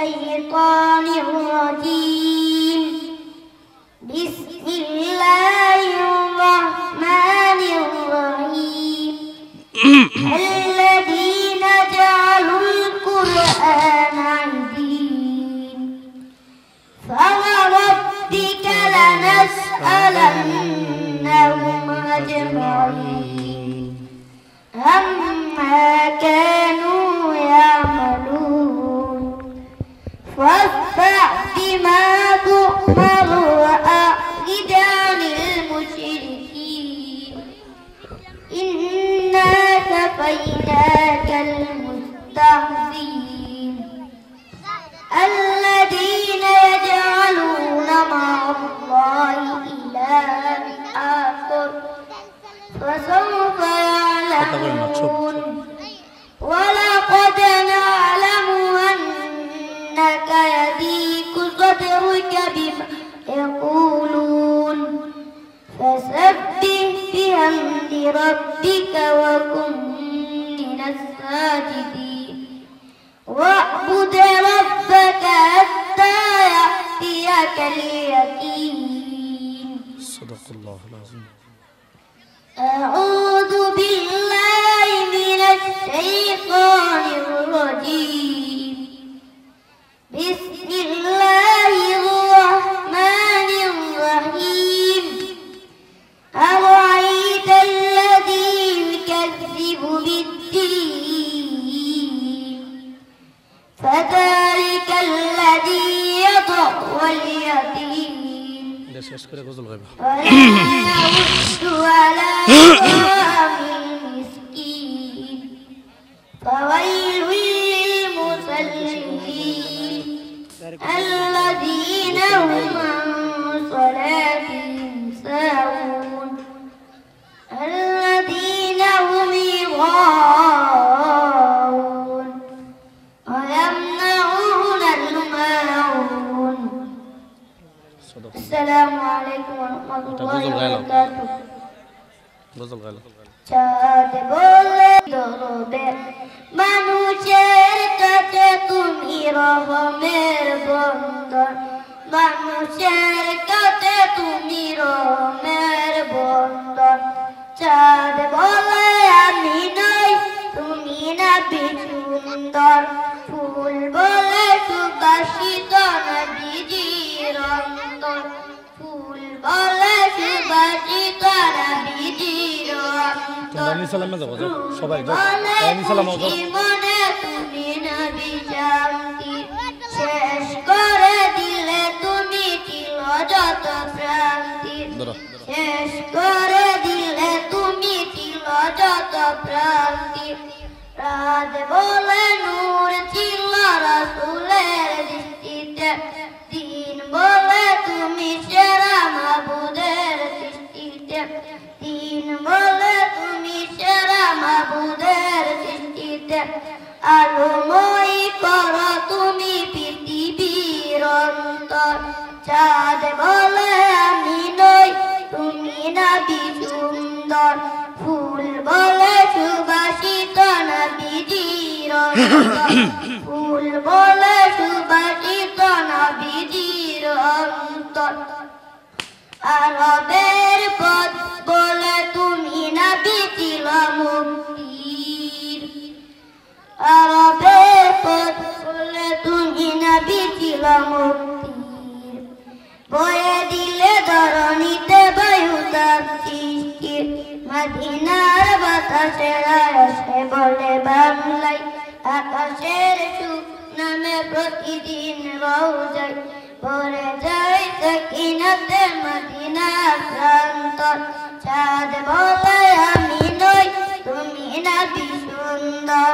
الشيطان الرجيم بسم الله الرحمن الرحيم الذين جعلوا القرآن عظيم فوربك لنسألنهم أجمعين عما كانوا يعملون فاصدع بما تؤمر وأعرض عن المشركين إنا كفيناك المستهزئين الذين يجعلون مع الله إلها آخر فسوف يعلمون ولقد نعلم أنك يضيق صدرك بما يقولون فسبح بحمد ربك وكن من الساجدين واعبد ربك حتى يأتيك اليقين صدق الله العظيم. أعوذ بالله من الشيطان الرجيم بسم الله الرحمن الرحيم أرأيت الذي يكذب بالدين فذلك الذي يدع اليتيم ولا يحض على طعام المسكين فويل للمصلين الذين هم عن صلاتهم ساهون الذين هم يراءون ويمنعون الماعون. السلام عليكم ورحمة الله وبركاته. চাঁদ বলে দরবে মানুষের কাছে তুমি রহমের বন্দর মানুষের কাছে তুমি রহমের বন্দর চাঁদ বলে আমি নই তুমি না সুন্দর ফুল বলে সুবাসিত নবীজির অন্তর ফুল বলে সুবাসিত নবীজির অন্তর সবাই মনে তুমি নবী শান্তি শেষ করে দিলে তুমি ছিল যত প্রান্তি শেষ করে দিলে তুমি ছিল যত প্রান্তি রাত বলে নূর ছিল রাসূলের দৃষ্টিতে দিন বলে তুমি সেরা মাবুদের দৃষ্টিতে দিন বলে তুমি সেরা মাবুদের দৃষ্টিতে আলোময় করো তুমি পৃথিবীর অন্তর চাঁদ বলে আমি নই তুমি নবী সুন্দর ফুল বলে সুবাসিত নবীজির অন্তর ফুল বলে সুবাসিত নবীজির অন্তর আরবের পথ বলে তুমি নবী ছিল মুক্তির আরবের পথ বলে তুমি নবী ছিল মুক্তির বয়ে দিলে ধরণীতে বায়ুতাপ সৃষ্টির মদিনার বাতাসে আসে বলে বাংলায় আকাশের সুখ নামে প্রতিদিন রওজায় ভরে যায় সাকিনাতে মদিনার প্রান্তর চাঁদ বলে আমি নই তুমি নবী সুন্দর।